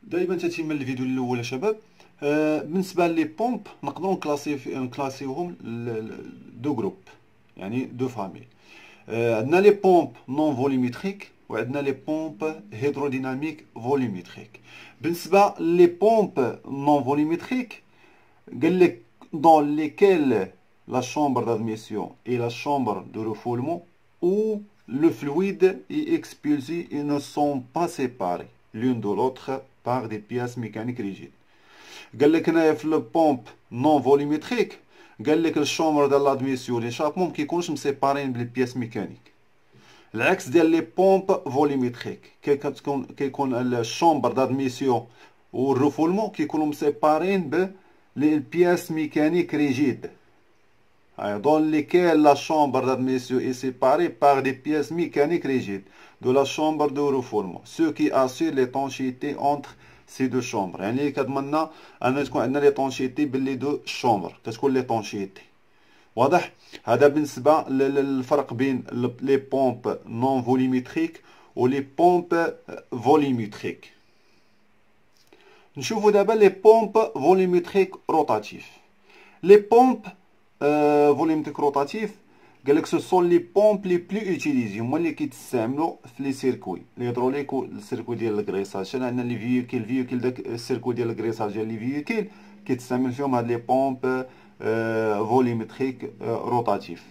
دائما تتم الفيديو الاول يا شباب. بالنسبه لي بومب نقدروا نكلاسيوهم دو جروب، يعني دو فامي. عندنا لي بومب نون فوليميتريك وعندنا لي بومب هيدروديناميك فوليميتريك. بالنسبه لي بومب نون فوليميتريك قال لك dans lesquels la chambre d'admission et la chambre de refoulement où le fluide est expulsé et ne sont pas séparés l'une de l'autre par des pièces mécaniques rigides. قال لك هنايا في البومب نون فوليمتريك قال لك الشومبر ديال لادميسيون لي شابون ما كيكونوش مسيبارين بالبياس ميكانيك، العكس ديال لي بومب فوليمتريك كيكون الشومبر دادميسيون والرفولمون كيكونوا مسيبارين بالبياس ميكانيك ريجيد، dans lesquels la chambre d'admission est séparée par des pièces mécaniques rigides de la chambre de refoulement, ce qui assure l'étanchéité entre ces deux chambres. يعني كضمننا أن تكون عندنا l'étanchéité بين les deux chambres، كتكون l'étanchéité. واضح؟ هذا بالنسبة للفرق بين les pompes non volumétriques و les pompes volumétriques. نشوفوا دابا les pompes volumétriques rotatifs. Les pompes فوليمتريك روتاتيف قال لك سو سون لي بومب لي بلو اوتيليزي، هما اللي كيتستعملوا في لي سيركوي الهيدروليك والسيركوي ديال الكريساج. حنا عندنا لي فيوكيل داك السيركوي ديال الكريساج ديال لي فيوكيل كيتستعمل فيهم هاد لي بومب فوليمتريك روتاتيف.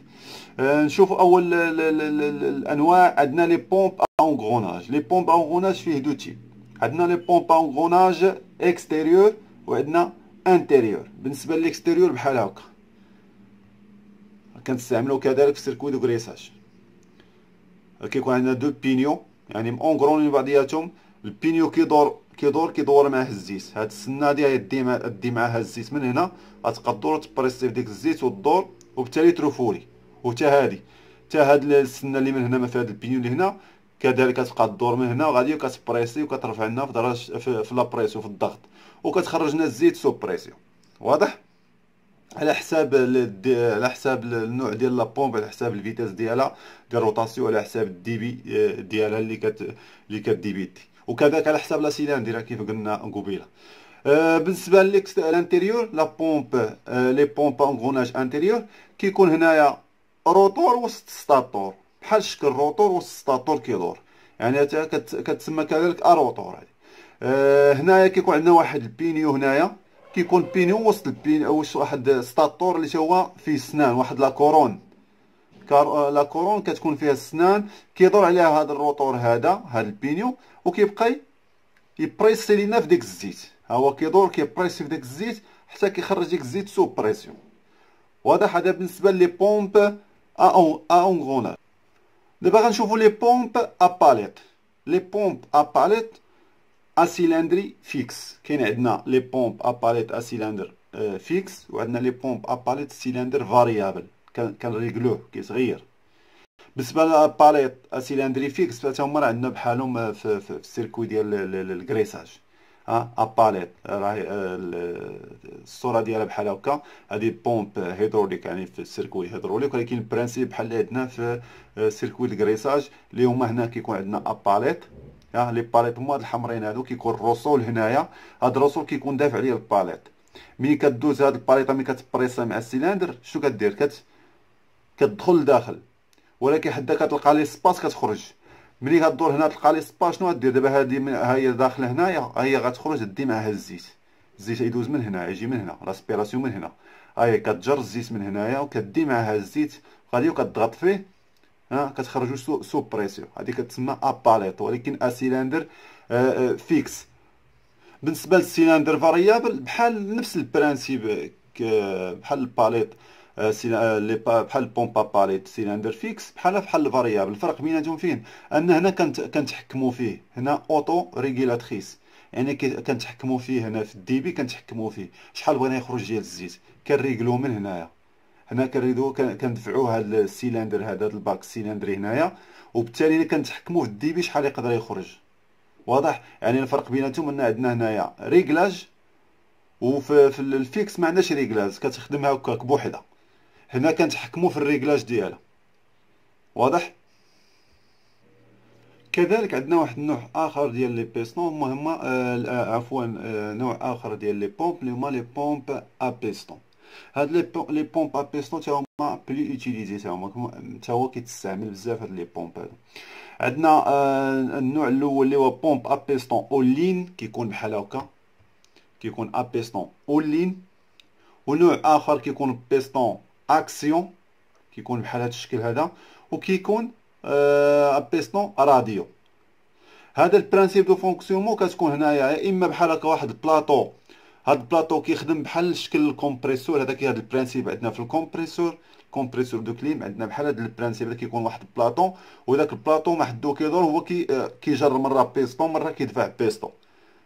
نشوفوا اول الانواع. عندنا لي بومب اونغروناج. لي بومب اونغروناج فيه دو تيب، عندنا لي بومب اونغروناج اكستيريور وعندنا انتيريور. بالنسبه للاكستيريور بحال هكا كنستعملو كذلك في السيركوي دو كريساج. كيكون عندنا دو بينيو يعني مونغرونين بعضياتهم، البينيو كيدور معاه الزيت. هاد السنه هادي دي معاها الزيت من هنا، غتقدر تبريسي في ديك الزيت وتدور وبالتالي تروفولي. وتا هاد السنه اللي من هنا في هاد البينيو اللي هنا كذلك كتبقى تدور من هنا وغادي وكتبريسي وكترفع لنا في درجه في لابريسيو في الضغط وكتخرج لنا الزيت سو بريسيو. واضح؟ على حساب النوع ديال لا بومب، على حساب الفيتاس ديالها ديال الروتاسيون، على حساب الديبي ديالها اللي كديبيتي، وكذلك على حساب لا سيلندر كيف قلنا قبيله. بالنسبه للانتيريور لا بومب لي بومب انغوناج انتيريور كيكون هنايا روتور وسط ستاتور، بحال شكل روتور وسط ستاتور كيدور، يعني كتسمى كذلك اروتور. هنايا كيكون عندنا واحد البينيو، هنايا كيكون بينيو وسط البينيو واحد ستاتور اللي هو فيه سنان، واحد لا كورون. لا كورون كتكون فيها السنان كيدور عليها هذا الروتور هذا البينيو وكيبقى يبريسي لينا في ديك الزيت. ها هو كيدور كيبريسي في ديك الزيت حتى كيخرج ديك الزيت سو بريسيون. واضح؟ هذا بالنسبه لي بومب اونغروناج. دابا غنشوفوا لي بومب اباليت. لي بومب اباليت اسيلندري فيكس. كاين عندنا لي بومب اباليت اسيلندر فيكس وعندنا لي بومب اباليت سيلندر فاريابل كنريغلوه كيتغير. بالنسبه لاباليت اسيلندري فيكس فتا هما عندنا بحالهم في السيركوي ديال الكريساج. اباليت راهي الصوره ديالها بحال هكا، هذه بومب هيدروليك يعني في السيركوي هيدروليك، ولكن البرانسيب بحال اللي عندنا في سيركوي الكريساج اللي هما هنا كيكون عندنا اباليت. لي باليت هما هاد الحمرين هادو كيكون الرسول هنايا، هاد الرسول كيكون دافع عليه الباليت. ملي كدوز هاد الباليطه ملي كتبريسا مع السيلندر شنو كدير؟ كتدخل لداخل، ولكن حدا كتلقى لي سباس كتخرج. ملي كدور هنا تلقى لي سباس شنو غدير دابا؟ هادي ها هي داخله هنايا، ها هي غتخرج دي معاها الزيت. الزيت يدوز من هنا يجي من هنا لاسبيراسيون من هنا، ها هي كتجر الزيت من هنايا وكدي معاها الزيت غادي وكتضغط فيه كتخرجو سو بريسيون. هذه كتسمى اباليت، ولكن اسيلندر فيكس. بالنسبه للسيلندر فاريابل بحال نفس البرانسيب بحال الباليت بحال البومبا باليت سيلندر فيكس بحال الفاريابل. الفرق بيناتهم فين؟ ان هنا كنتحكموا فيه، هنا اوتو ريغولاتريس، يعني كنتحكموا فيه هنا في الديبي، كنتحكموا فيه شحال بغينا يخرج ديال الزيت كنريغلوه من هنايا. هنا كندفعوا هذا السيلندر هذا الباك سيلندري هنايا، وبالتالي كنتحكموا في الديبي شحال يقدر يخرج. واضح؟ يعني الفرق بيناتهم ان عندنا هنايا ريغلاج، وفي الفيكس ما عندناش ريغلاج، كتخدم هكاك بوحدها. هنا كنتحكموا في الريغلاج ديالها. واضح؟ كذلك عندنا واحد النوع اخر ديال لي بيستون، هما عفوا نوع اخر ديال لي بومب اللي هما لي بومب ا بيستون. هاد لي بومب ا بيستون تا هما بلي اوتيليزي، تا هو كيتستعمل بزاف هاد لي بومب هادو. عندنا النوع الاول اللي هو بومب ا بيستون اون لين، كيكون بحال هكا، كيكون ا بيستون اون لين. ونوع اخر كيكون بيستون اكسيون، كيكون بحال هاد الشكل هذا، وكيكون بيستون راديو. هذا البرانسيب دو فونكسيونمون كتكون هنايا يا اما بحال هكا واحد البلاطو، هاد البلاطو كيخدم بحال شكل الكومبريسور، هذاك هذا البرانسيب عندنا في الكومبريسور، كومبريسور دو كليم عندنا بحال هذا البرانسيب، هذا كيكون واحد البلاطو، وذاك البلاطو ما حدو كيدور هو كيجر مره بيستون مره كيدفع بيستون.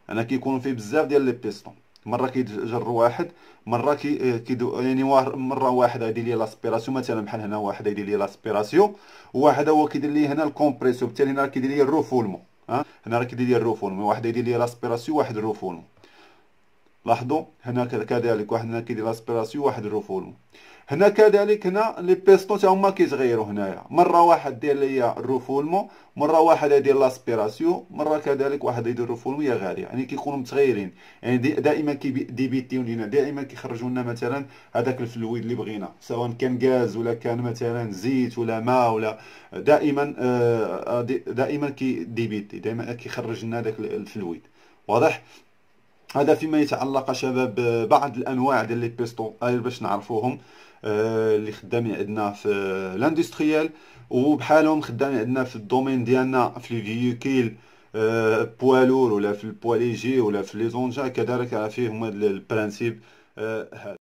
انا كيكون فيه بزاف ديال لي بيستون، مره كيجر واحد، مره يعني مره واحد غيدير لي لاسبيراسيون، مثلا بحال هنا واحد يدير لي لاسبيراسيون، وواحد هو كيدير لي هنا الكومبريسيون، بالتالي هنا كيدير لي الروفولمون. هنا راه كيدير لي الروفولمون، واحد يدير لي لاسبيراسيون واحد الروفولمون. لاحظوا هنا كذلك واحد هنا كيدير لاسبيراسيون واحد الروفولمون. هنا كذلك هنا لي بيستون تا هما كيتغيروا، هنايا مره واحد دير ليا الروفولمون، مره واحد يدير لاسبيراسيون، مره كذلك واحد يدير الروفولمون يا غاليه، يعني كيكونوا متغيرين، يعني دائما كيديبيتيو لينا، دائما كيخرجوا لنا مثلا هذاك الفلويد اللي بغينا، سواء كان غاز ولا كان مثلا زيت ولا ماء ولا، دائما دائما كيديبيتي، دائما كيخرج لنا هذاك الفلويد. واضح؟ هذا فيما يتعلق شباب بعض الانواع ديال لي بيستون باش نعرفوهم، اللي خدامين عندنا في الاندستريال، وبحالهم خدامين عندنا في الدومين ديالنا في لي فييكيل بوالور، ولا في البواليجي، ولا في لي زونجا، كذلك فيهم هذا البرانسيب هذا.